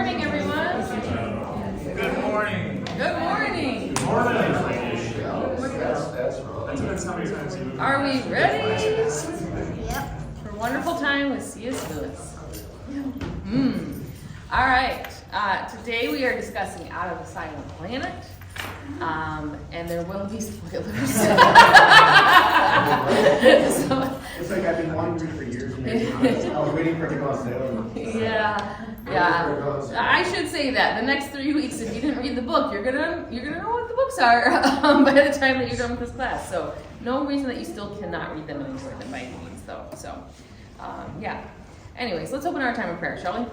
morning, everyone. Good morning. Good morning. Good morning. That's how many times you Are we ready Yep. for a wonderful time with C.S. Lewis? All right. Today we are discussing Out of the Silent Planet, and there will be spoilers. So, It's like I've been wanting to read for years and years. I was waiting for it to go on sale. yeah. I should say that the next 3 weeks, if you didn't read the book, you're gonna know what the books are by the time that you're done with this class. So no reason that you still cannot read them and enjoy them by any means, though. So yeah. Anyways, let's open our time of prayer, shall we?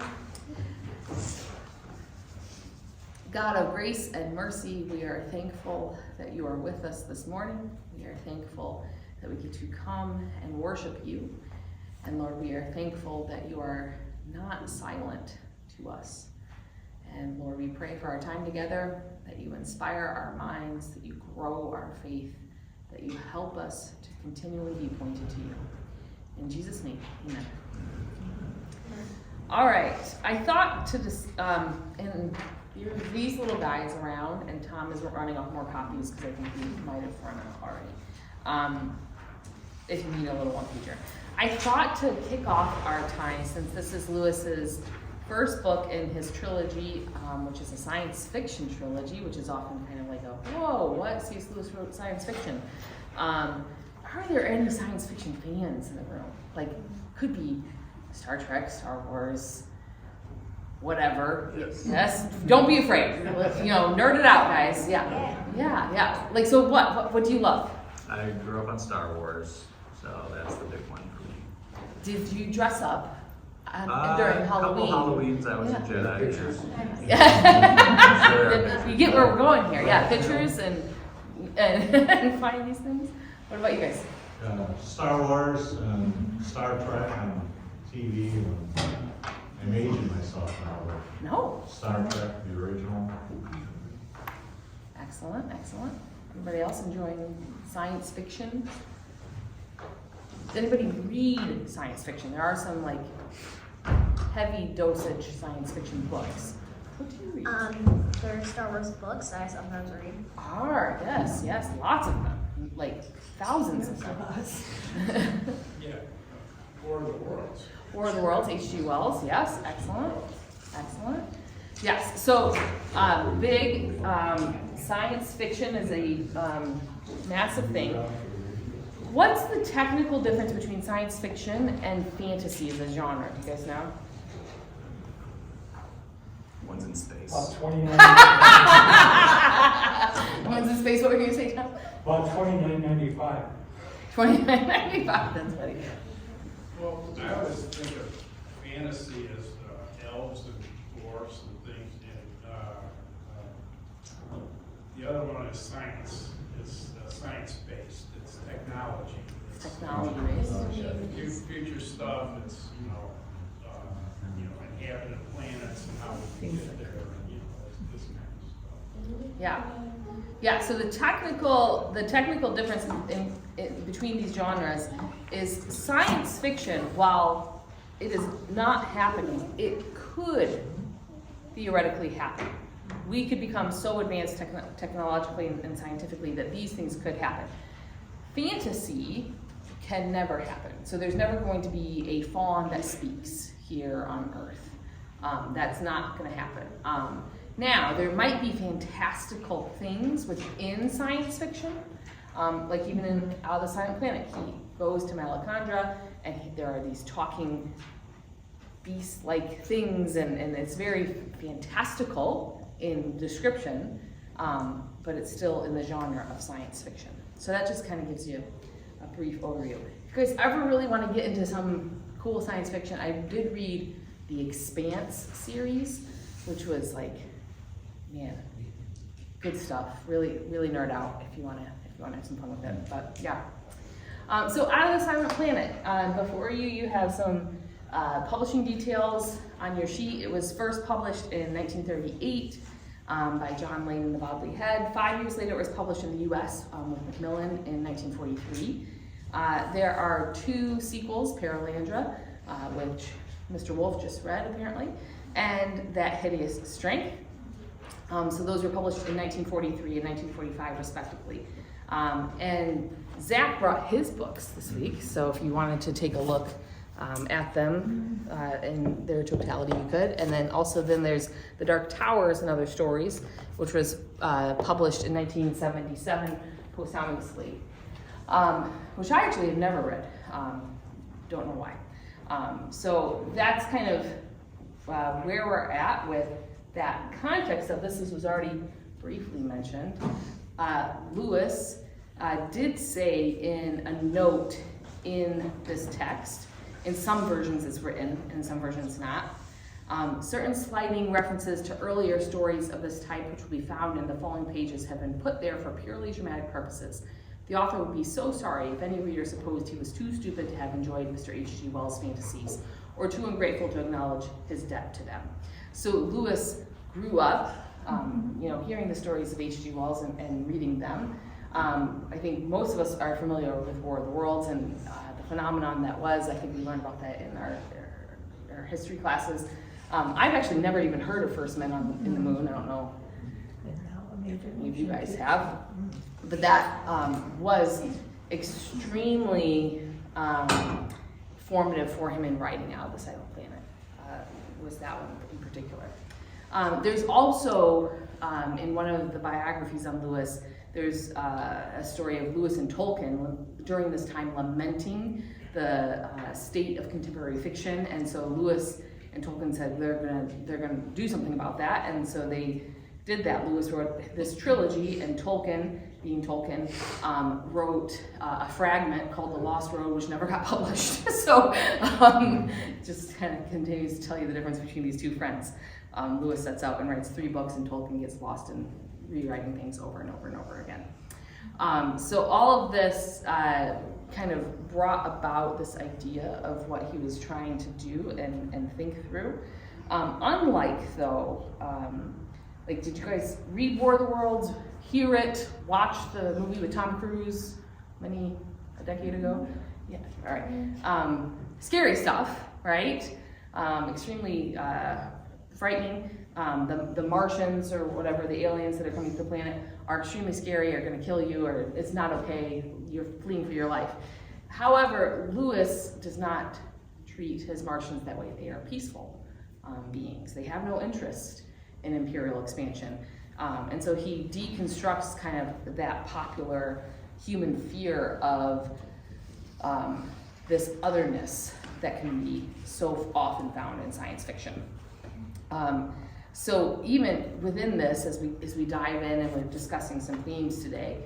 God of grace and mercy, we are thankful that you are with us this morning. We are thankful that we get to come and worship you. And Lord, we are thankful that you are not silent to us. And Lord, we pray for our time together, that you inspire our minds, that you grow our faith, that you help us to continually be pointed to you. In Jesus' name, amen. All right, I thought to this, and these little guys around, and Tom is running off more copies because I think we might have run out already. If you need a little one-pager. I thought to kick off our time, since this is Lewis's first book in his trilogy, which is a science fiction trilogy, which is often kind of like a, whoa, what? C.S. Lewis wrote science fiction. Are there any science fiction fans in the room? Like, could be Star Trek, Star Wars, whatever. Yes. Don't be afraid. Nerd it out, guys. Yeah. Like, so what do you love? I grew up on Star Wars, so that's the big one for me. Did you dress up during Halloween? Couple Halloweens, I was a Jedi. Pictures. You get where we're going here. Yeah, pictures and find these things. What about you guys? Star Wars, Star Trek on TV. I'm aging myself now, but No. Star Trek, the original. Excellent. Anybody else enjoying science fiction? Does anybody read science fiction? There are some like heavy dosage science fiction books. What do you read? There are Star Wars books that I sometimes read. Yes, lots of them, like thousands of them. Yeah, War of the Worlds. War of the Worlds, H.G. Wells, yes, excellent. Yes, so big science fiction is a massive thing. What's the technical difference between science fiction and fantasy as a genre? Do you guys know? One's in space. About 29. One's in space, what were you going to say, Tom? About 29.95. 29.95, that's funny. Well, I always think of fantasy as elves and dwarfs and things, and the other one is science. It's science-based. It's technology. It's Technology-based. future stuff. It's inhabited planets and how we can get there. This kind of stuff. Yeah. So the technical difference in between these genres is science fiction, while it is not happening, it could theoretically happen. We could become so advanced technologically and scientifically that these things could happen. Fantasy can never happen. So there's never going to be a faun that speaks here on Earth. That's not going to happen. Now, there might be fantastical things within science fiction, like even in Out of the Silent Planet, he goes to Malacandra, and there are these talking beast-like things, and it's very fantastical in description, but it's still in the genre of science fiction. So that just kind of gives you a brief overview. If you guys ever really want to get into some cool science fiction, I did read the Expanse series, which was like, man, good stuff. Really, really nerd out if you want to have some fun with it. But yeah. So Out of the Silent Planet. Before you have some publishing details on your sheet. It was first published in 1938 by John Lane and the Bodley Head. 5 years later, it was published in the U.S. With Macmillan in 1943. There are 2 sequels, Paralandra, which Mr. Wolf just read apparently, and That Hideous Strength. So those were published in 1943 and 1945 respectively. And Zach brought his books this week, so if you wanted to take a look at them in their totality, you could. And then also there's The Dark Towers and Other Stories, which was published in 1977 posthumously, which I actually have never read. Don't know why. So that's kind of where we're at with that context of this. This was already briefly mentioned. Lewis did say in a note in this text, in some versions it's written, in some versions not, certain slighting references to earlier stories of this type, which will be found in the following pages, have been put there for purely dramatic purposes. The author would be so sorry if any reader supposed he was too stupid to have enjoyed Mr. H.G. Wells' fantasies, or too ungrateful to acknowledge his debt to them. So Lewis grew up, hearing the stories of H.G. Wells and reading them. I think most of us are familiar with War of the Worlds and the phenomenon that was. I think we learned about that in our history classes. I've actually never even heard of First Men in the Moon. I don't know if you guys have. But that was extremely formative for him in writing Out of the Silent Planet, was that one in particular. There's also, in one of the biographies on Lewis, there's a story of Lewis and Tolkien during this time lamenting the state of contemporary fiction, and so Lewis and Tolkien said they're gonna do something about that, and so they did that. Lewis wrote this trilogy, and Tolkien, being Tolkien, wrote a fragment called The Lost Road, which never got published. So just kind of continues to tell you the difference between these two friends. Lewis sets out and writes 3 books, and Tolkien gets lost in rewriting things over and over and over again. So all of this kind of brought about this idea of what he was trying to do and think through. Unlike though, did you guys read War of the Worlds, hear it, watch the movie with Tom Cruise a decade ago? Yeah, all right. Scary stuff, right? Extremely frightening. The Martians or whatever, the aliens that are coming to the planet are extremely scary, are gonna kill you, or it's not okay, you're fleeing for your life. However, Lewis does not treat his Martians that way. They are peaceful beings. They have no interest in imperial expansion. And so he deconstructs kind of that popular human fear of this otherness that can be so often found in science fiction. So even within this, as we dive in and we're discussing some themes today,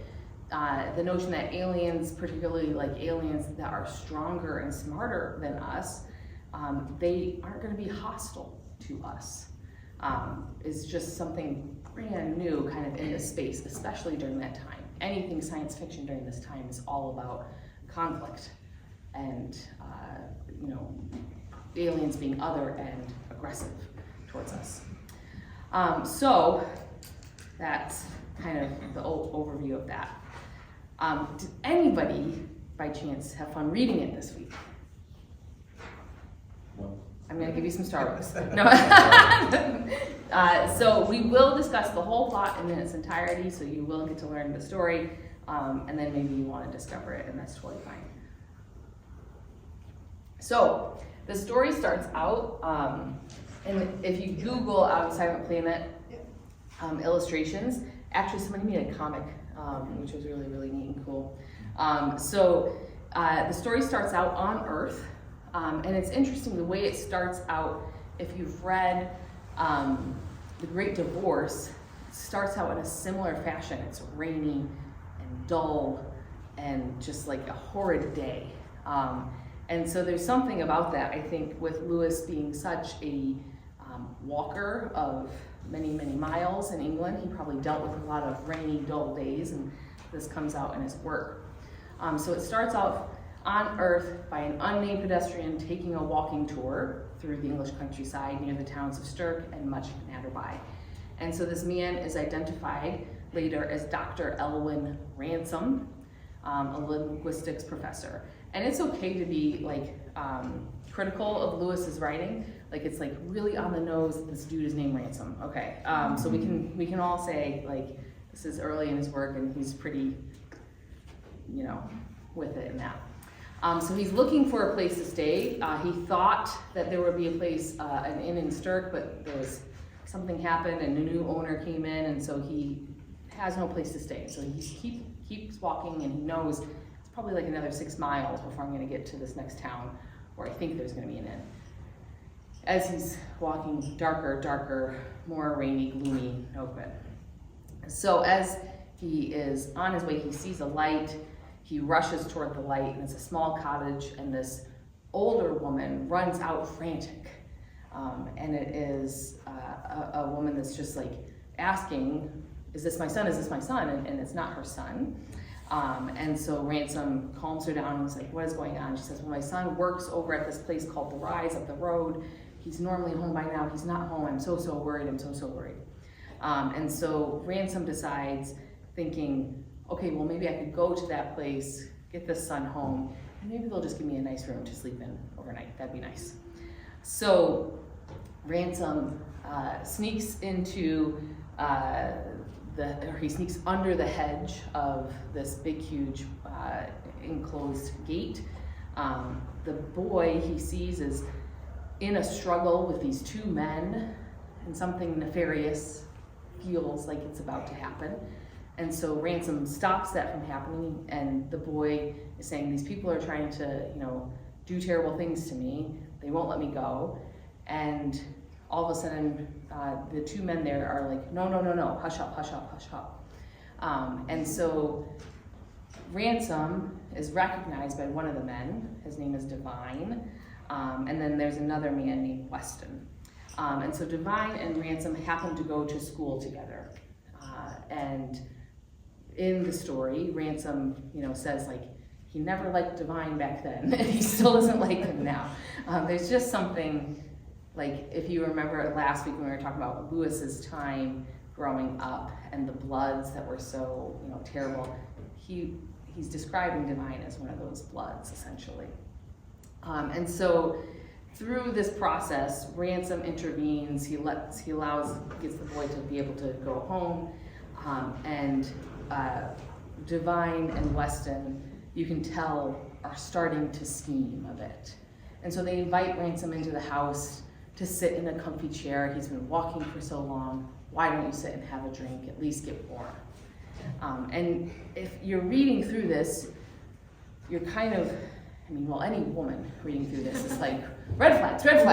the notion that aliens, particularly like aliens that are stronger and smarter than us, they aren't going to be hostile to us, is just something brand new kind of in this space, especially during that time. Anything science fiction during this time is all about conflict and aliens being other and aggressive towards us. So that's kind of the overview of that. Did anybody, by chance, have fun reading it this week? I'm going to give you some Starbucks. No. So we will discuss the whole plot in its entirety, so you will get to learn the story, and then maybe you want to discover it, and that's totally fine. So the story starts out, and if you Google Out of the Silent Planet illustrations, actually somebody made a comic, which was really, really neat and cool. So the story starts out on Earth, and it's interesting the way it starts out. If you've read The Great Divorce, it starts out in a similar fashion. It's rainy and dull and just like a horrid day. And so there's something about that, I think, with Lewis being such a walker of many, many miles in England. He probably dealt with a lot of rainy, dull days, and this comes out in his work. So it starts off on Earth by an unnamed pedestrian taking a walking tour through the English countryside near the towns of Stirk and Much Natterby. And so this man is identified later as Dr. Elwyn Ransom, a linguistics professor. And it's okay to be critical of Lewis's writing. Like it's like really on the nose that this dude is named Ransom. Okay, so we can all say like this is early in his work and he's pretty, you know, with it and that. So he's looking for a place to stay. He thought that there would be a place, an inn in Stirk, but there was something happened and a new owner came in, and so he has no place to stay. So he keeps walking, and he knows it's probably like another 6 miles before I'm gonna get to this next town where I think there's gonna be an inn. As he's walking, darker, more rainy, gloomy, no good. So as he is on his way, he sees a light. He rushes toward the light, and it's a small cottage, and this older woman runs out frantic. And it is a woman that's just like asking, is this my son? Is this my son? And it's not her son. And so Ransom calms her down and he's like, what is going on? She says, well, my son works over at this place called The Rise up the road. He's normally home by now. He's not home. I'm so worried. I'm so worried. And so Ransom decides, thinking, okay, well, maybe I could go to that place, get this son home, and maybe they'll just give me a nice room to sleep in overnight. That'd be nice. So Ransom sneaks into he sneaks under the hedge of this big, huge enclosed gate. The boy he sees is in a struggle with these 2 men, and something nefarious feels like it's about to happen. And so Ransom stops that from happening, and the boy is saying, these people are trying to, you know, do terrible things to me. They won't let me go. And all of a sudden, the 2 men there are like, no, hush up. And so Ransom is recognized by one of the men. His name is Divine. And then there's another man named Weston. And so Divine and Ransom happen to go to school together. And in the story, Ransom, you know, says like, he never liked Divine back then, and he still doesn't like him now. There's just something, like, if you remember last week when we were talking about Lewis's time growing up and the Bloods that were so, you know, terrible, he's describing Divine as one of those Bloods, essentially. And so through this process, Ransom intervenes. He gets the boy to be able to go home, and Divine and Weston, you can tell, are starting to scheme a bit. And so they invite Ransom into the house to sit in a comfy chair. He's been walking for so long. Why don't you sit and have a drink, at least get warm? And if you're reading through this, you're kind of, I mean, well, any woman reading through this is like, red flags. Right?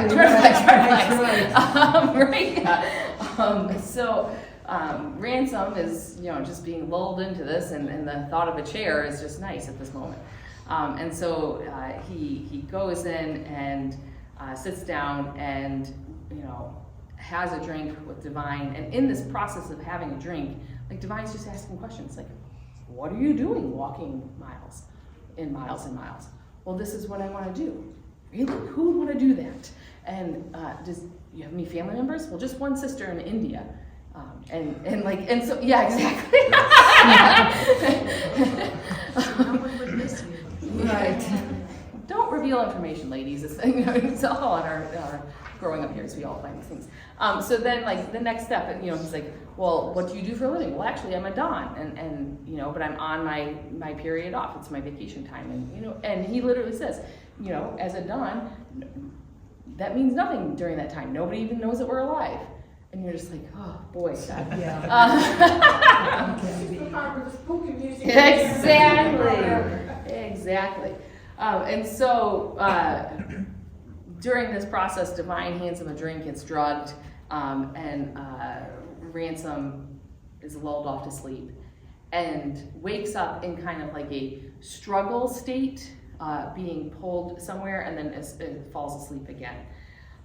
Yeah. So Ransom is, you know, just being lulled into this, and the thought of a chair is just nice at this moment. And so he goes in and sits down and, you know, has a drink with Divine. And in this process of having a drink, like, Divine's just asking questions like, what are you doing walking miles and miles? Well, this is what I want to do. Really? Who would want to do that? And does you have any family members? Well, just one sister in India. And so, yeah, exactly. Someone would miss you. Right. Don't reveal information, ladies. It's all on our growing up years. We all find these things. So then, like, the next step, you know, he's like, well, what do you do for a living? Well, actually, I'm a Don, and you know, but I'm on my period off. It's my vacation time, and you know, and he literally says, you know, as a Don, that means nothing during that time. Nobody even knows that we're alive. And you're just like, oh boy, God. Yeah. Exactly. And so during this process, Divine hands him a drink, gets drugged, and Ransom is lulled off to sleep and wakes up in kind of like a struggle state, being pulled somewhere, and then falls asleep again.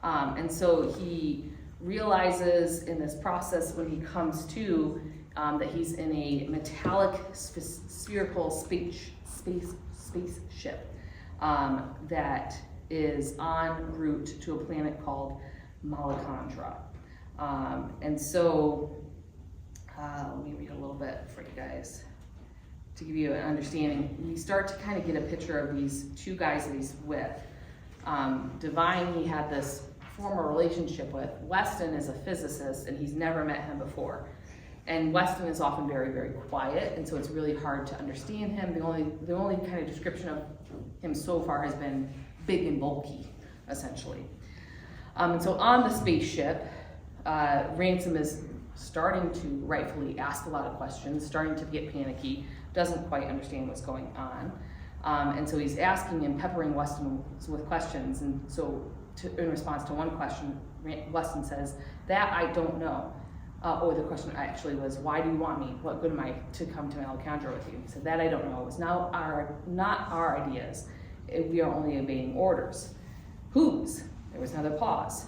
And so he realizes in this process when he comes to that he's in a metallic spherical spaceship that is en route to a planet called Malacandra. And so let me read a little bit for you guys to give you an understanding. We start to kind of get a picture of these 2 guys that he's with. Divine, he had this form a relationship with. Weston is a physicist and he's never met him before. And Weston is often very, very quiet, and so it's really hard to understand him. The only kind of description of him so far has been big and bulky, essentially. And so on the spaceship, Ransom is starting to rightfully ask a lot of questions, starting to get panicky, doesn't quite understand what's going on. And so he's asking and peppering Weston with questions. And so in response to one question, Weston says, "That I don't know." Or the question actually was, "Why do you want me? What good am I to come to Alejandro with you?" He said, "That I don't know. It was not our ideas. We are only obeying orders." "Whose?" There was another pause.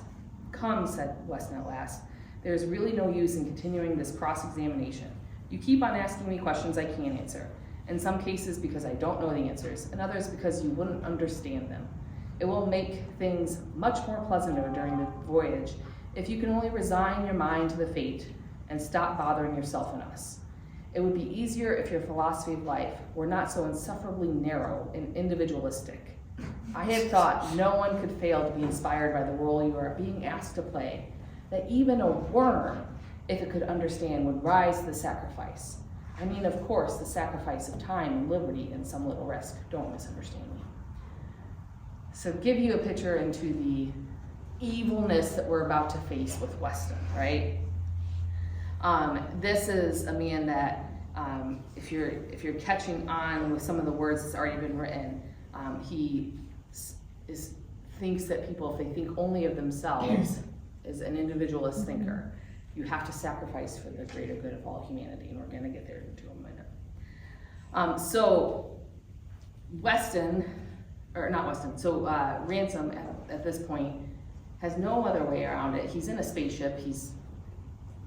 "Come," said Weston at last. "There's really no use in continuing this cross-examination. You keep on asking me questions I can't answer. In some cases because I don't know the answers, in others because you wouldn't understand them. It will make things much more pleasanter during the voyage if you can only resign your mind to the fate and stop bothering yourself and us. It would be easier if your philosophy of life were not so insufferably narrow and individualistic. I had thought no one could fail to be inspired by the role you are being asked to play, that even a worm, if it could understand, would rise to the sacrifice. I mean, of course, the sacrifice of time and liberty and some little risk. Don't misunderstand me." So give you a picture into the evilness that we're about to face with Weston, right? This is a man that, if you're catching on with some of the words that's already been written, he thinks that people, if they think only of themselves, is an individualist thinker. You have to sacrifice for the greater good of all humanity, and we're going to get there into a minute. So Ransom at this point has no other way around it. He's in a spaceship. He's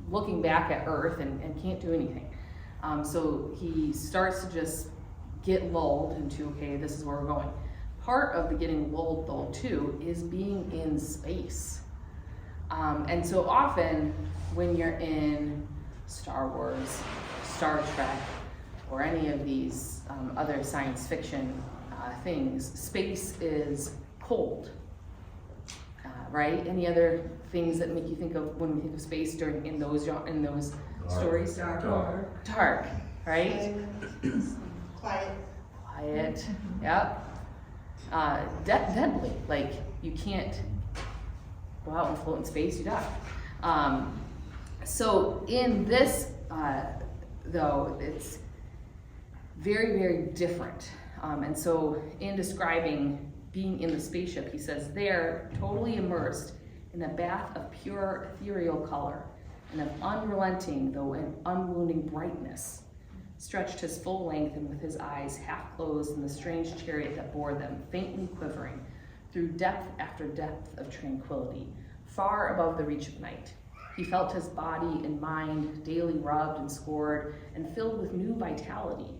looking back at Earth and can't do anything. So he starts to just get lulled into, okay, this is where we're going. Part of the getting lulled, though, too, is being in space. And so often when you're in Star Wars, Star Trek, or any of these other science fiction things, space is cold. Right? Any other things that make you think of when we think of space in those stories? Dark, right? Quiet. Yep. Deadly. Like you can't go out and float in space, you die. So in this, though, it's very, very different. And so in describing being in the spaceship, he says, "There, totally immersed in a bath of pure ethereal color and of unrelenting, though an unwounding brightness, stretched his full length and with his eyes half closed in the strange chariot that bore them, faintly quivering, through depth after depth of tranquility, far above the reach of night. He felt his body and mind daily rubbed and scored and filled with new vitality.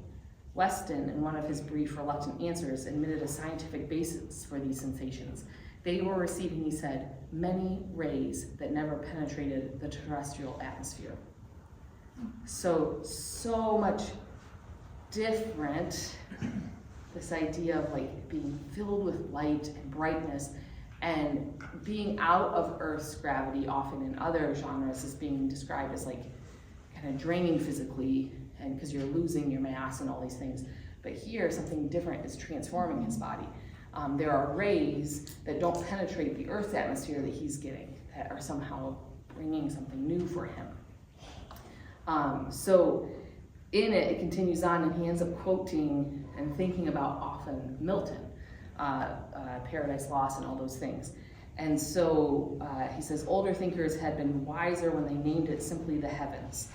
Weston, in one of his brief, reluctant answers, admitted a scientific basis for these sensations. They were receiving, he said, many rays that never penetrated the terrestrial atmosphere." So much different, this idea of like being filled with light and brightness and being out of Earth's gravity. Often in other genres is being described as like kind of draining physically, and because you're losing your mass and all these things. But here, something different is transforming his body. There are rays that don't penetrate the Earth's atmosphere that he's getting, that are somehow bringing something new for him. So in it continues on, and he ends up quoting and thinking about often Milton, Paradise Lost and all those things. And so he says, older thinkers had been wiser when they named it simply the heavens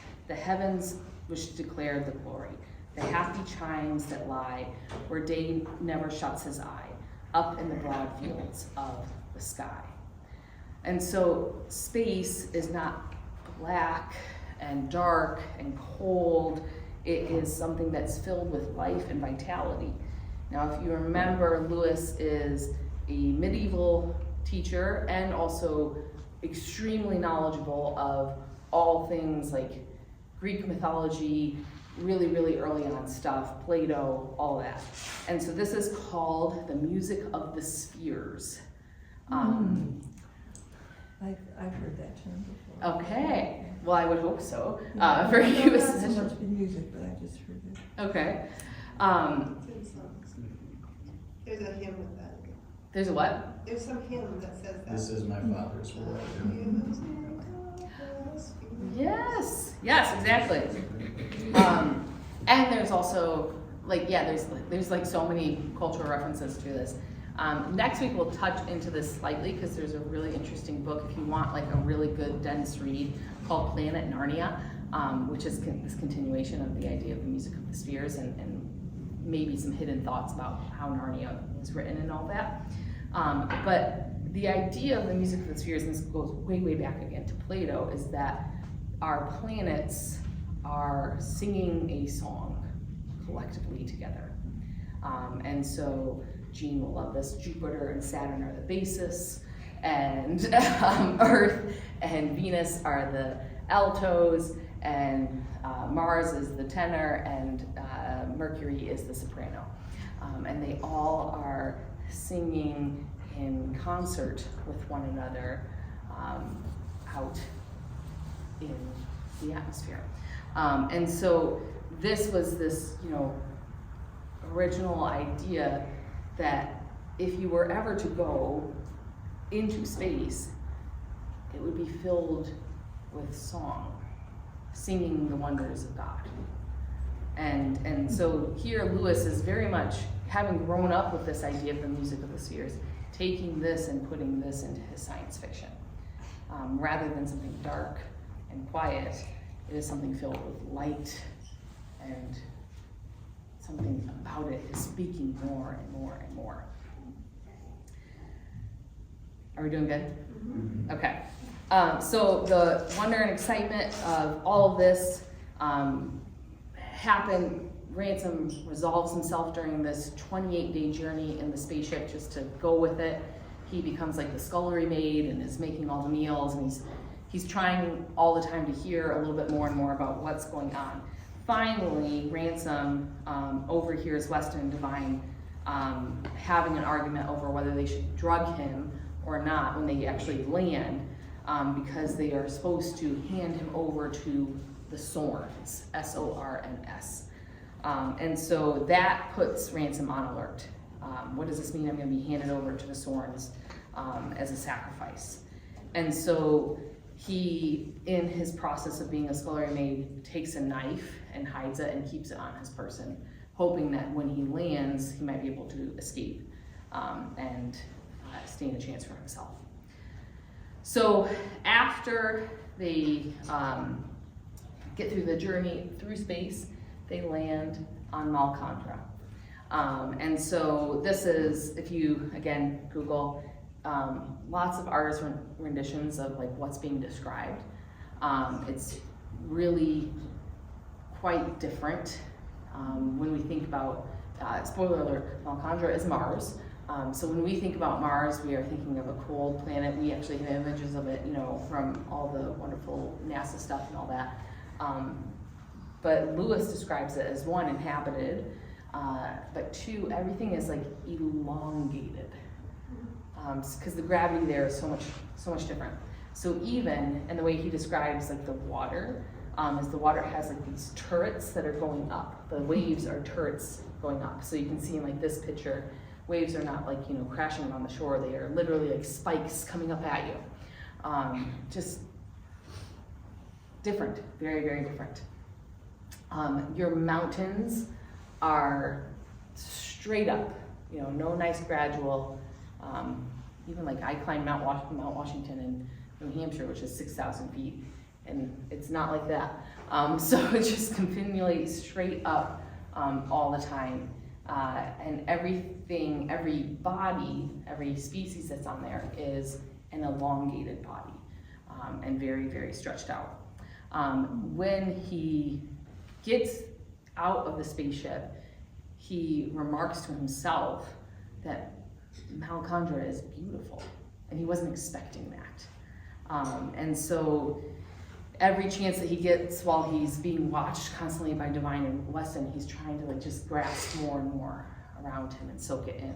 which declared the glory, the happy chimes that lie where day never shuts his eye, up in the broad fields of the sky. And so space is not black and dark and cold. It is something that's filled with life and vitality. Now, if you remember, Lewis is a medieval teacher and also extremely knowledgeable of all things like Greek mythology, really, really early on stuff, Plato, all that. And so this is called the music of the spheres. I've heard that term before. Okay, well, I would hope so, Yeah. for No, you not as so a much in music, but I just heard it. Okay. There's a hymn with that. There's a what? There's some hymn that says that. This is my father's world. Yes, yes, exactly. And there's also, like, yeah, there's like so many cultural references to this. Next week we'll touch into this slightly because there's a really interesting book if you want like a really good dense read called Planet Narnia, which is this continuation of the idea of the music of the spheres and maybe some hidden thoughts about how Narnia was written and all that. But the idea of the music of the spheres, and this goes way, way back again to Plato, is that our planets are singing a song collectively together. And so Jean will love this. Jupiter and Saturn are the bass, and Earth and Venus are the altos, and Mars is the tenor, and Mercury is the soprano. And they all are singing in concert with one another out in the atmosphere. And so this was this, original idea that if you were ever to go into space, it would be filled with song, singing the wonders of God. And so here Lewis is very much, having grown up with this idea of the music of the spheres, taking this and putting this into his science fiction. Rather than something dark and quiet, it is something filled with light, and something about it is speaking more and more and more. Are we doing good? Mm-hmm. Okay. So the wonder and excitement of all of this happened. Ransom resolves himself during this 28-day journey in the spaceship just to go with it. He becomes like the scullery maid and is making all the meals, and he's trying all the time to hear a little bit more and more about what's going on. Finally, Ransom overhears Weston and Devine having an argument over whether they should drug him or not when they actually land, because they are supposed to hand him over to the Sorns, S-O-R-N-S. And so that puts Ransom on alert. What does this mean? I'm going to be handed over to the Sorns as a sacrifice. And so he, in his process of being a scullery maid, takes a knife and hides it and keeps it on his person, hoping that when he lands, he might be able to escape and stand a chance for himself. So after they get through the journey through space, they land on Malcandra. And so this is, if you, again, Google, lots of artist renditions of like what's being described. It's really quite different when we think about, spoiler alert, Malcandra is Mars. So when we think about Mars, we are thinking of a cold planet. We actually have images of it, from all the wonderful NASA stuff and all that. But Lewis describes it as one, inhabited, but two, everything is like elongated, because the gravity there is so much different. So even, and the way he describes like the water, is the water has like these turrets that are going up. The waves are turrets going up. So you can see in like this picture, waves are not like, crashing on the shore. They are literally like spikes coming up at you. Just different, very, very different. Your mountains are straight up, no nice gradual. Even like I climbed Mount Washington in New Hampshire, which is 6,000 feet, and it's not like that. So it's just continually straight up all the time. And everything, every body, every species that's on there is an elongated body and very, very stretched out. When he gets out of the spaceship, he remarks to himself that Malcandra is beautiful, and he wasn't expecting that. And so every chance that he gets while he's being watched constantly by Devine and Weston, he's trying to like just grasp more and more around him and soak it in.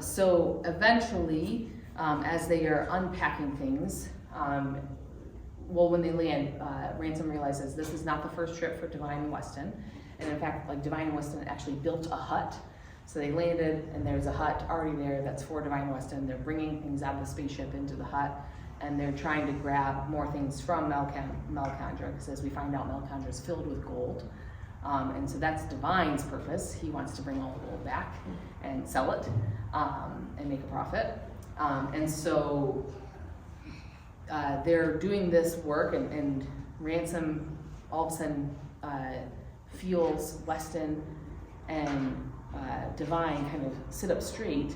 So eventually, as they are unpacking things, well, when they land, Ransom realizes this is not the first trip for Divine and Weston. And in fact, like Divine and Weston actually built a hut. So they landed and there's a hut already there that's for Divine and Weston. They're bringing things out of the spaceship into the hut and they're trying to grab more things from Malcandra, because as we find out, Malcandra is filled with gold. And so that's Divine's purpose. He wants to bring all the gold back and sell it and make a profit. And so they're doing this work, and Ransom all of a sudden feels Weston and Divine kind of sit up straight,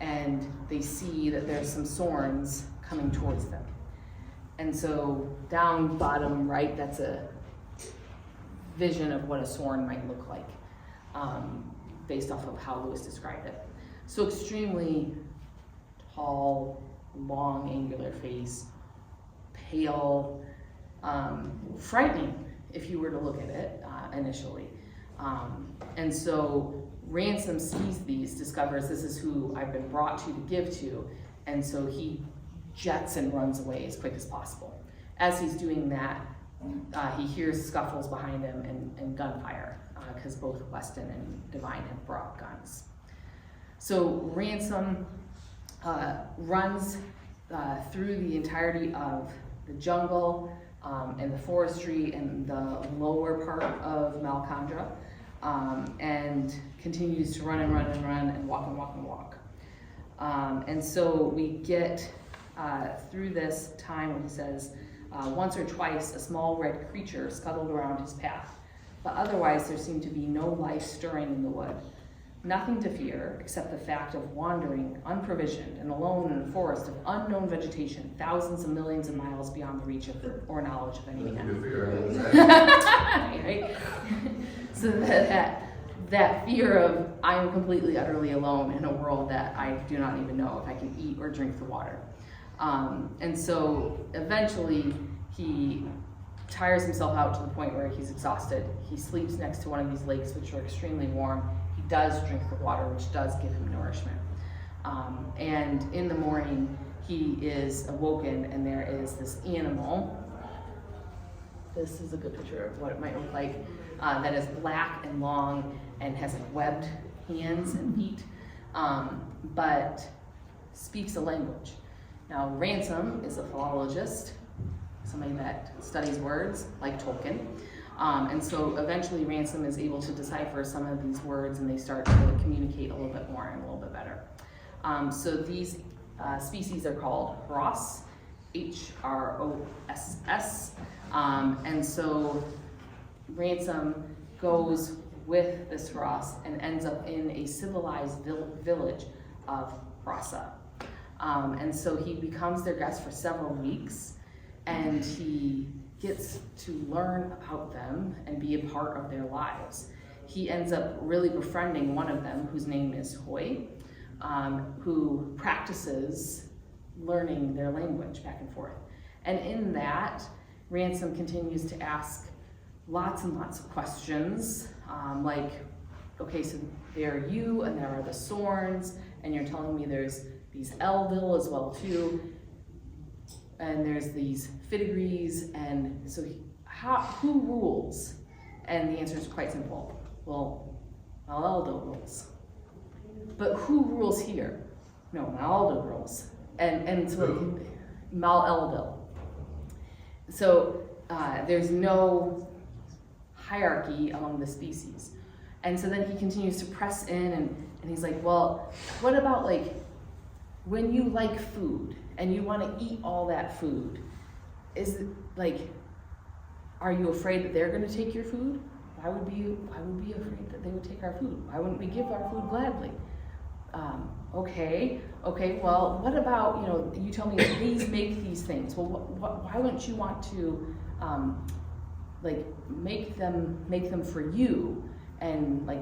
and they see that there's some Sorns coming towards them. And so down bottom right, that's a vision of what a Sorn might look like, based off of how Lewis described it. So extremely tall, long, angular face, pale, frightening if you were to look at it initially. And so Ransom sees these, discovers this is who I've been brought to give to, and so he jets and runs away as quick as possible. As he's doing that, he hears scuffles behind him and gunfire, because both Weston and Divine have brought guns. So Ransom runs through the entirety of the jungle and the forestry and the lower part of Malcandra, and continues to run and run and run and walk and walk and walk. And so we get through this time when he says, once or twice a small red creature scuttled around his path, but otherwise there seemed to be no life stirring in the wood. Nothing to fear except the fact of wandering unprovisioned and alone in a forest of unknown vegetation, thousands of millions of miles beyond the reach of or knowledge of any Nothing to man. fear. Right? So that fear of I am completely, utterly alone in a world that I do not even know if I can eat or drink the water. And so eventually he tires himself out to the point where he's exhausted. He sleeps next to one of these lakes, which are extremely warm. He does drink the water, which does give him nourishment. And in the morning, he is awoken, and there is this animal. This is a good picture of what it might look like. That is black and long and has like webbed hands and feet, but speaks a language. Now, Ransom is a philologist, somebody that studies words, like Tolkien. And so eventually Ransom is able to decipher some of these words, and they start to communicate a little bit more and a little bit better. So these species are called Hross, Hross. And so Ransom goes with this Hross and ends up in a civilized village of Hrossa. And so he becomes their guest for several weeks, and he gets to learn about them and be a part of their lives. He ends up really befriending one of them, whose name is Hoy, who practices learning their language back and forth. And in that, Ransom continues to ask lots and lots of questions, like, okay, so there are you, and there are the Sorns, and you're telling me there's these Eldil as well too, and there's these Fitigrees, and so who rules? And the answer is quite simple. Well, Mal-Eldil rules. But who rules here? No, Mal-Eldil rules. And so Mal-Eldil. So there's no hierarchy among the species. And so then he continues to press in, and he's like, well, what about like when you like food and you want to eat all that food? Is it like, are you afraid that they're going to take your food? Why would we be afraid that they would take our food? Why wouldn't we give our food gladly? Okay, well, what about, you tell me these make these things. Well, why wouldn't you want to like make them for you? And like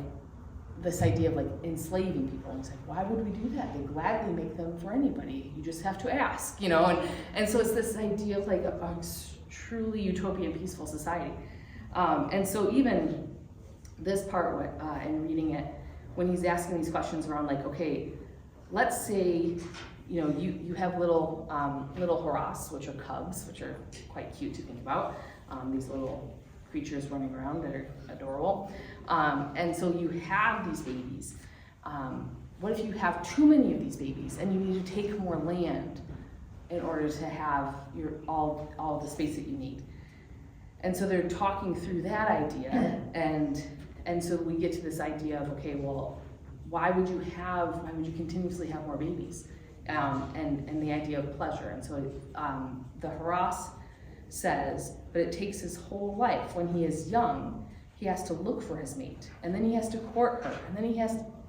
this idea of like enslaving people, and it's like, why would we do that? They gladly make them for anybody. You just have to ask, and so it's this idea of like a truly utopian, peaceful society. And so even this part, in reading it, when he's asking these questions around like, okay, let's say you know, you have little Haras, which are cubs, which are quite cute to think about. These little creatures running around that are adorable. And so you have these babies. What if you have too many of these babies and you need to take more land in order to have all the space that you need? And so they're talking through that idea, and so we get to this idea of, okay, well, why would you continuously have more babies? And the idea of pleasure. And so the Haras says, but it takes his whole life. When he is young, he has to look for his mate, and then he has to court her, and then he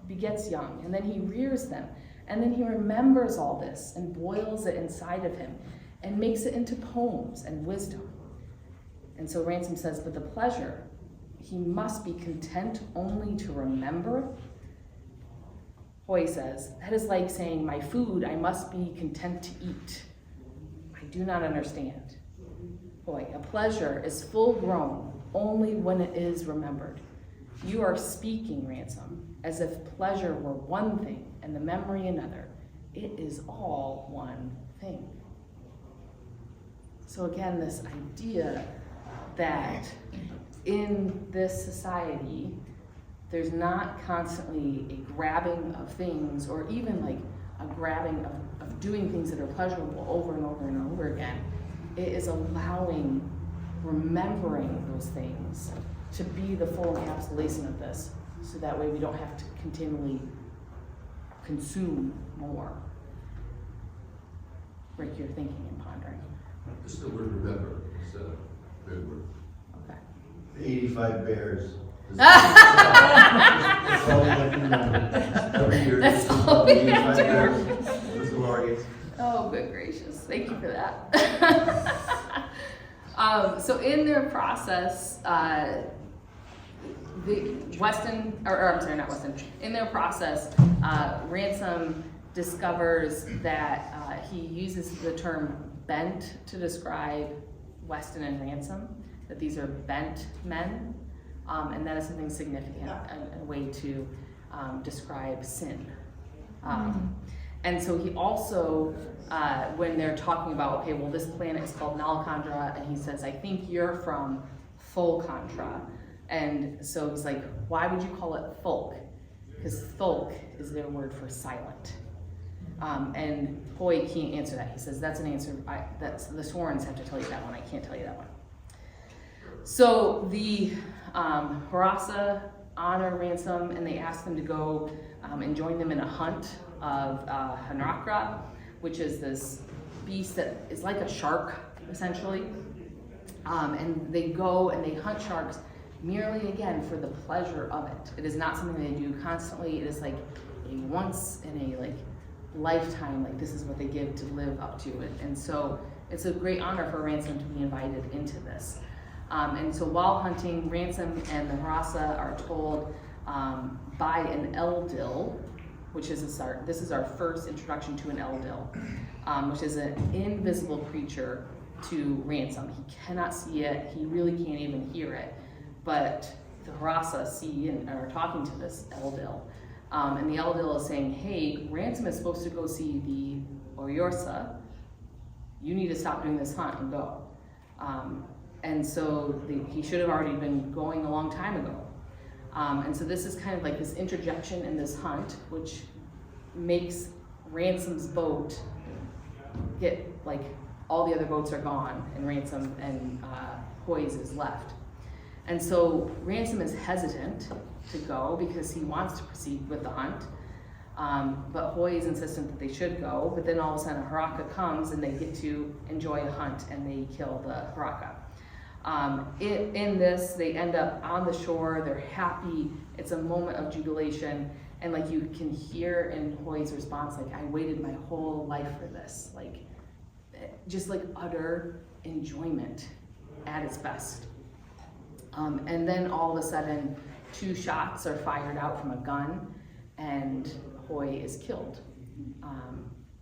begets young, and then he rears them, and then he remembers all this and boils it inside of him and makes it into poems and wisdom. And so Ransom says, but the pleasure, he must be content only to remember. Hoy says, that is like saying, my food I must be content to eat. I do not understand. Hoy, a pleasure is full grown only when it is remembered. You are speaking, Ransom, as if pleasure were one thing and the memory another. It is all one thing. So again, this idea that in this society, there's not constantly a grabbing of things, or even like a grabbing of doing things that are pleasurable over and over and over again. It is allowing, remembering those things to be the full encapsulation of this, so that way we don't have to continually consume more. Rick, you're thinking and pondering. Just the word remember, it's a good word. Okay. 85 bears. That's all we have to remember. Every year. That's all we have to 85 bears. That's glorious. Oh, good gracious. Thank you for that. So in their process, in their process, Ransom discovers that he uses the term bent to describe Weston and Ransom, that these are bent men, and that is something significant, a way to describe sin. And so he also, when they're talking about, okay, well, this planet is called Nalcandra, and he says, I think you're from Thulcandra. And so he's like, why would you call it Thulk? Because Thulk is their word for silent. And Hoy can't answer that. He says, that's an answer, that's the Sworns have to tell you that one, I can't tell you that one. So the Harasa honor Ransom, and they ask them to go and join them in a hunt of Hanrakra, which is this beast that is like a shark, essentially. And they go and they hunt sharks merely, again, for the pleasure of it. It is not something they do constantly. It is like a once in a lifetime, like this is what they give to live up to it. And so it's a great honor for Ransom to be invited into this. And so while hunting, Ransom and the Harasa are told by an Eldil, which is this is our first introduction to an Eldil, which is an invisible creature to Ransom. He cannot see it, he really can't even hear it, but the Harasa see and are talking to this Eldil. And the Eldil is saying, hey, Ransom is supposed to go see the Oryorsa. You need to stop doing this hunt and go. And so he should have already been going a long time ago. And so this is kind of like this interjection in this hunt, which makes Ransom's boat get, like, all the other boats are gone, and Ransom and Hoy's is left. And so Ransom is hesitant to go because he wants to proceed with the hunt. But Hoy is insistent that they should go, but then all of a sudden a Haraka comes and they get to enjoy a hunt and they kill the Haraka. In this, they end up on the shore, they're happy, it's a moment of jubilation, and like you can hear in Hoy's response, like, I waited my whole life for this, like, just like utter enjoyment at its best. And then all of a sudden, 2 shots are fired out from a gun, and Hoy is killed,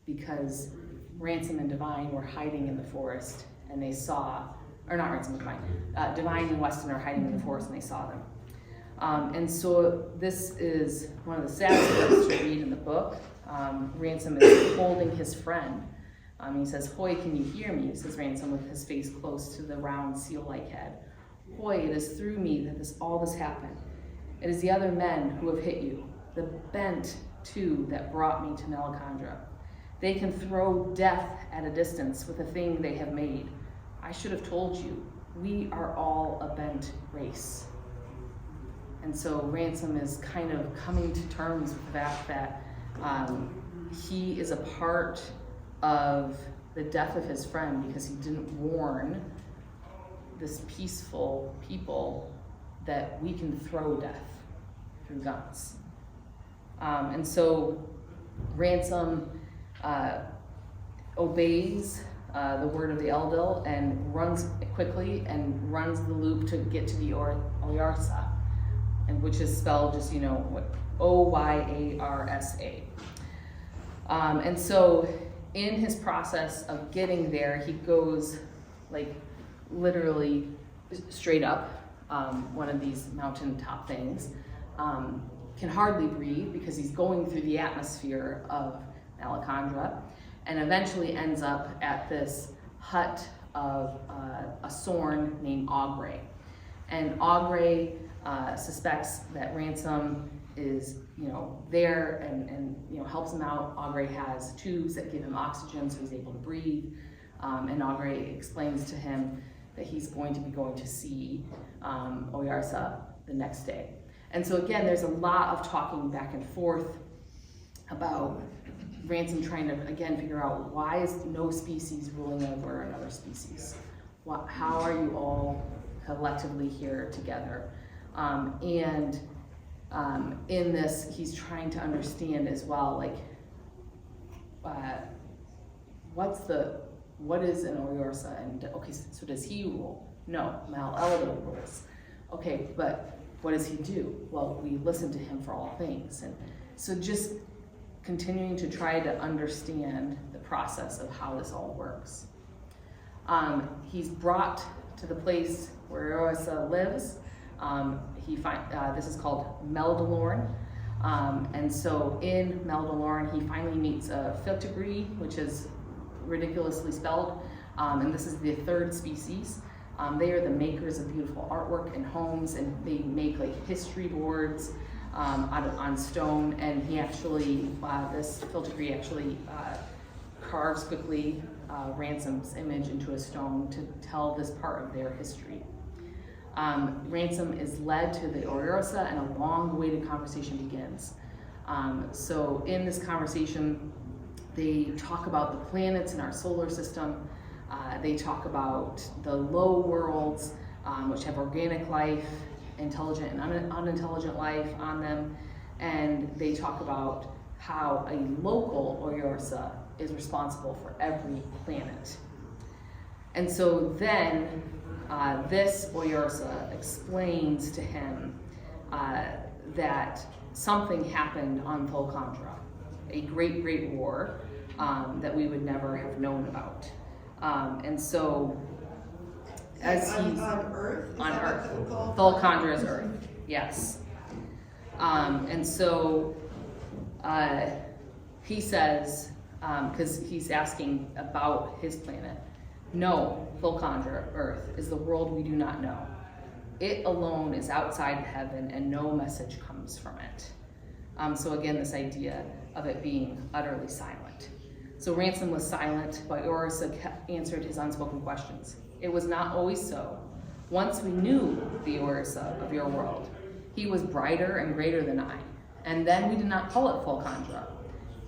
because Ransom and Divine were hiding in the forest, and they saw, or not Ransom and Divine, Divine and Weston are hiding in the forest, and they saw them. And so this is one of the saddest parts to read in the book, Ransom is holding his friend. He says, "Hoy, can you hear me?" says Ransom with his face close to the round seal-like head. "Hoy, it is through me that all this happened. It is the other men who have hit you, the bent too that brought me to Melicandra. They can throw death at a distance with the thing they have made. I should have told you, we are all a bent race." And so Ransom is kind of coming to terms with the fact that he is a part of the death of his friend because he didn't warn this peaceful people that we can throw death through guns. And so Ransom obeys the word of the Eldil and runs quickly and runs the loop to get to the Oyarsa, and which is spelled just, Oyarsa. And so in his process of getting there, he goes like literally straight up one of these mountaintop things, can hardly breathe because he's going through the atmosphere of Melicandra, and eventually ends up at this hut of a Sorn named Augray. And Augray suspects that Ransom is, there and helps him out. Augray has tubes that give him oxygen so he's able to breathe. And Augray explains to him that he's going to be going to see Oyarsa the next day. And so again, there's a lot of talking back and forth about Ransom trying to, again, figure out why is no species ruling over another species? How are you all collectively here together? In this, he's trying to understand as well, what is an Oyarsa? And okay, so does he rule? No, Mal-Eldil rules. Okay, but what does he do? Well, we listen to him for all things. And so just continuing to try to understand the process of how this all works. He's brought to the place where Oyarsa lives. This is called Meldalorn. And so in Meldalorn, he finally meets a Filtigri, which is ridiculously spelled. And this is the third species. They are the makers of beautiful artwork and homes, and they make history boards on stone. And he actually, this Filtigri actually carves quickly Ransom's image into a stone to tell this part of their history. Ransom is led to the Oyarsa, and a long-awaited conversation begins. So in this conversation, they talk about the planets in our solar system. They talk about the low worlds, which have organic life, intelligent and unintelligent life on them. And they talk about how a local Oyarsa is responsible for every planet. And so then this Oyarsa explains to him that something happened on Volcandra, a great, great war that we would never have known about. And so, as he's on Earth? on Earth, Volcandra? Volcandra is Earth, yes. And so he says, because he's asking about his planet, no, Volcandra, Earth, is the world we do not know. It alone is outside heaven, and no message comes from it. So again, this idea of it being utterly silent. So Ransom was silent, but Oyarsa answered his unspoken questions. It was not always so. Once we knew the Oyarsa of your world. He was brighter and greater than I. And then we did not call it Volcandra.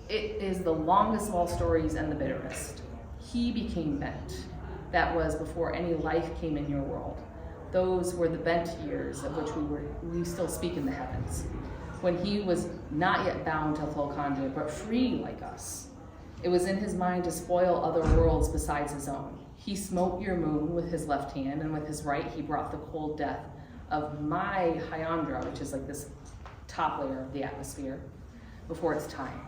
It is the longest of all stories and the bitterest. He became bent. That was before any life came in your world. Those were the bent years of which we still speak in the heavens. When he was not yet bound to Volcandra, but free like us. It was in his mind to spoil other worlds besides his own. He smote your moon with his left hand, and with his right he brought the cold death of my Hyandra, which is this top layer of the atmosphere, before its time.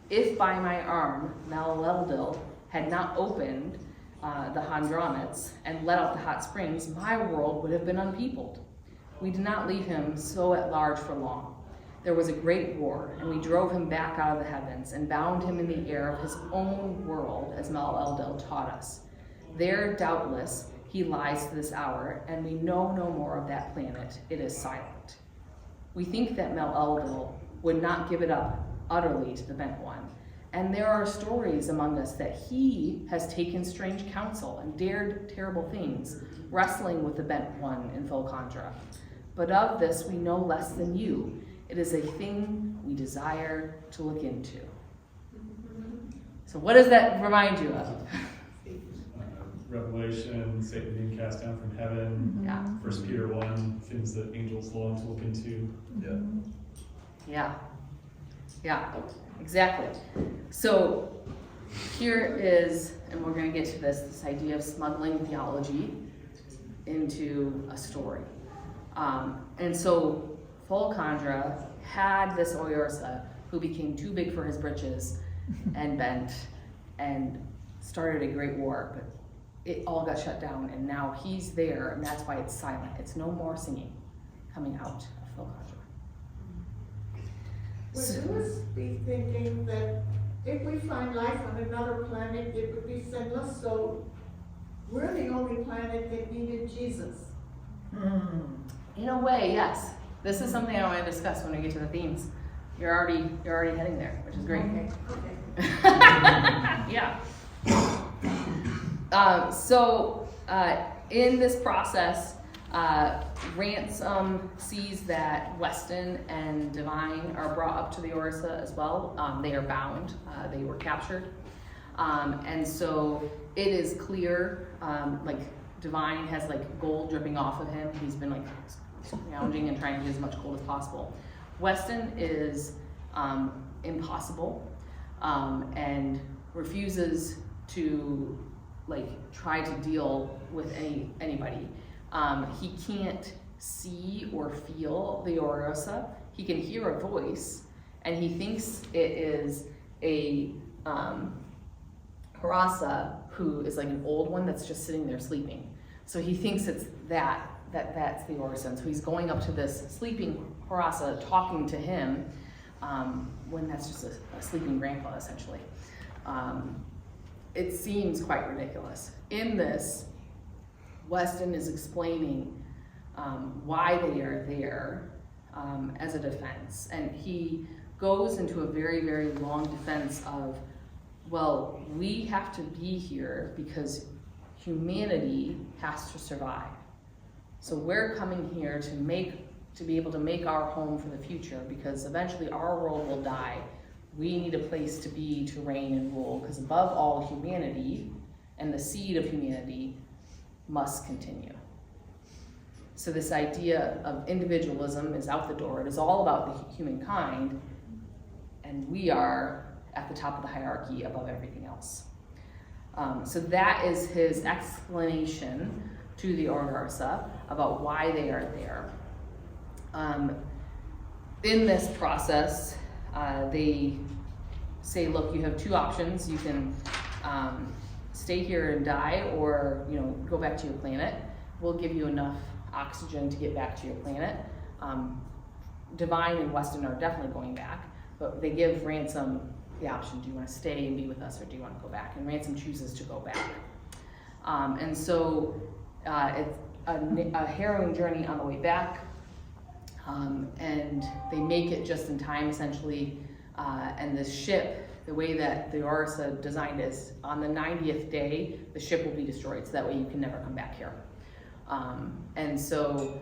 If by my arm Mal-Eldil had not opened the Handramits and let out the hot springs, my world would have been unpeopled. We did not leave him so at large for long. There was a great war, and we drove him back out of the heavens and bound him in the air of his own world, as Mal-el-Del taught us. There, doubtless, he lies to this hour, and we know no more of that planet. It is silent. We think that Mal-el-Del would not give it up utterly to the Bent One, and there are stories among us that he has taken strange counsel and dared terrible things, wrestling with the Bent One in Volcandra. But of this we know less than you. It is a thing we desire to look into. So what does that remind you of? Revelation, Satan being cast down from heaven. Yeah. 1 Peter 1, things that angels long to look into. Yeah, exactly. So here is, and we're going to get to this idea of smuggling theology into a story. And so Volcandra had this Oyorsa who became too big for his britches and bent and started a great war, but it all got shut down, and now he's there, and that's why it's silent. It's no more singing coming out of Volcandra. Would Lewis be thinking that if we find life on another planet, it would be sinless, so we're the only planet that needed Jesus? In a way, yes. This is something I want to discuss when we get to the themes. You're already heading there, which is great. Okay. Yeah. In this process, Ransom sees that Weston and Divine are brought up to the Orisa as well. They are bound. They were captured. And so it is clear, like Divine has like gold dripping off of him. He's been like scrounging and trying to get as much gold as possible. Weston is impossible and refuses to like try to deal with anybody. He can't see or feel the Orisa. He can hear a voice, and he thinks it is a Harasa who is like an old one that's just sitting there sleeping. So he thinks it's that's the Orisa. So he's going up to this sleeping Harasa, talking to him, when that's just a sleeping grandpa, essentially. It seems quite ridiculous. In this, Weston is explaining why they are there as a defense. And he goes into a very, very long defense of, well, we have to be here because humanity has to survive. So we're coming here to be able to make our home for the future, because eventually our world will die. We need a place to be, to reign and rule, because above all, humanity and the seed of humanity must continue. So this idea of individualism is out the door. It is all about the humankind, and we are at the top of the hierarchy above everything else. So that is his explanation to the Orisa about why they are there. In this process, they say, look, you have two options. You can stay here and die, or go back to your planet. We'll give you enough oxygen to get back to your planet. Divine and Weston are definitely going back, but they give Ransom the option. Do you want to stay and be with us, or do you want to go back? And Ransom chooses to go back. And so it's a harrowing journey on the way back. And they make it just in time, essentially. And the ship, the way that the Orisa designed is, on the 90th day, the ship will be destroyed, so that way you can never come back here. And so,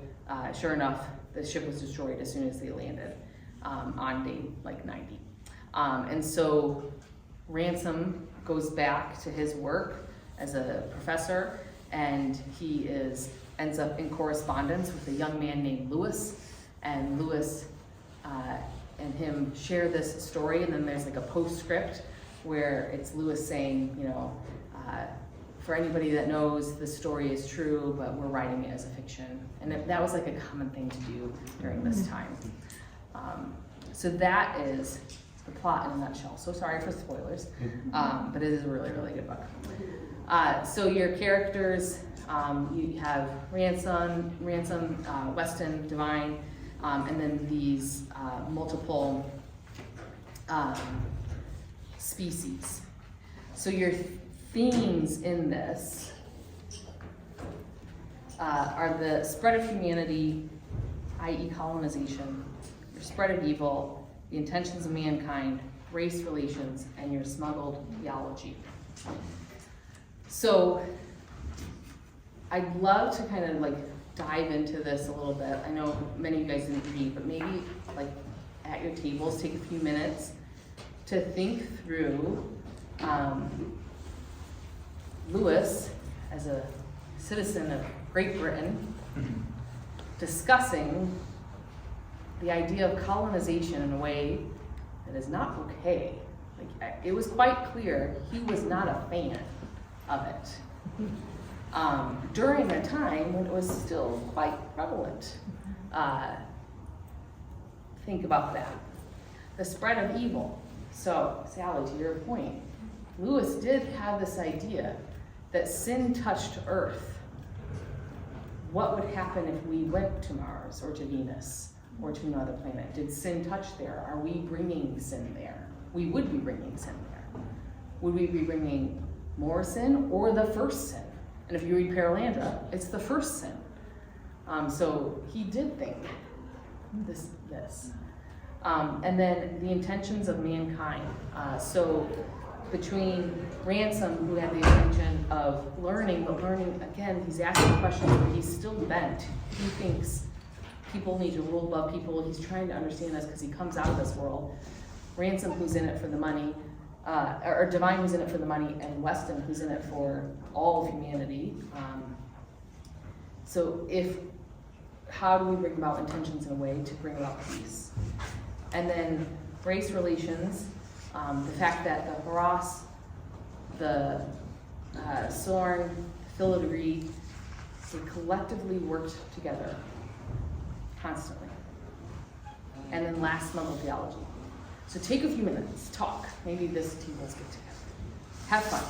sure enough, the ship was destroyed as soon as they landed on day like 90. And so Ransom goes back to his work as a professor, and he ends up in correspondence with a young man named Lewis. And Lewis and him share this story, and then there's like a postscript where it's Lewis saying, for anybody that knows, the story is true, but we're writing it as a fiction. And that was like a common thing to do during this time. So that is the plot in a nutshell. So sorry for spoilers, but it is a really, really good book. So your characters, you have Ransom, Weston, Divine. and then these multiple species. So your themes in this are the spread of humanity, i.e. colonization, your spread of evil, the intentions of mankind, race relations, and your smuggled theology. So I'd love to kind of like dive into this a little bit. I know many of you guys didn't read, but maybe like at your tables, take a few minutes to think through Lewis as a citizen of Great Britain discussing the idea of colonization in a way that is not okay. Like, it was quite clear he was not a fan of it. During a time when it was still quite prevalent. Think about that. The spread of evil. So, Sally, to your point, Lewis did have this idea that sin touched Earth. What would happen if we went to Mars or to Venus or to another planet? Did sin touch there? Are we bringing sin there? We would be bringing sin there. Would we be bringing more sin or the first sin? And if you read Paralandra, it's the first sin. So he did think this. And then the intentions of mankind. So between Ransom, who had the intention of learning, but learning, again, he's asking questions where he's still bent. He thinks people need to rule above people. He's trying to understand this because he comes out of this world. Ransom, who's in it for the money, or Divine, who's in it for the money, and Weston, who's in it for all of humanity. So how do we bring about intentions in a way to bring about peace? And then race relations, the fact that the Haras, the Sorn, Filigree, they collectively worked together constantly. And then last, smuggled theology. So take a few minutes, talk. Maybe this team will get together. Have fun.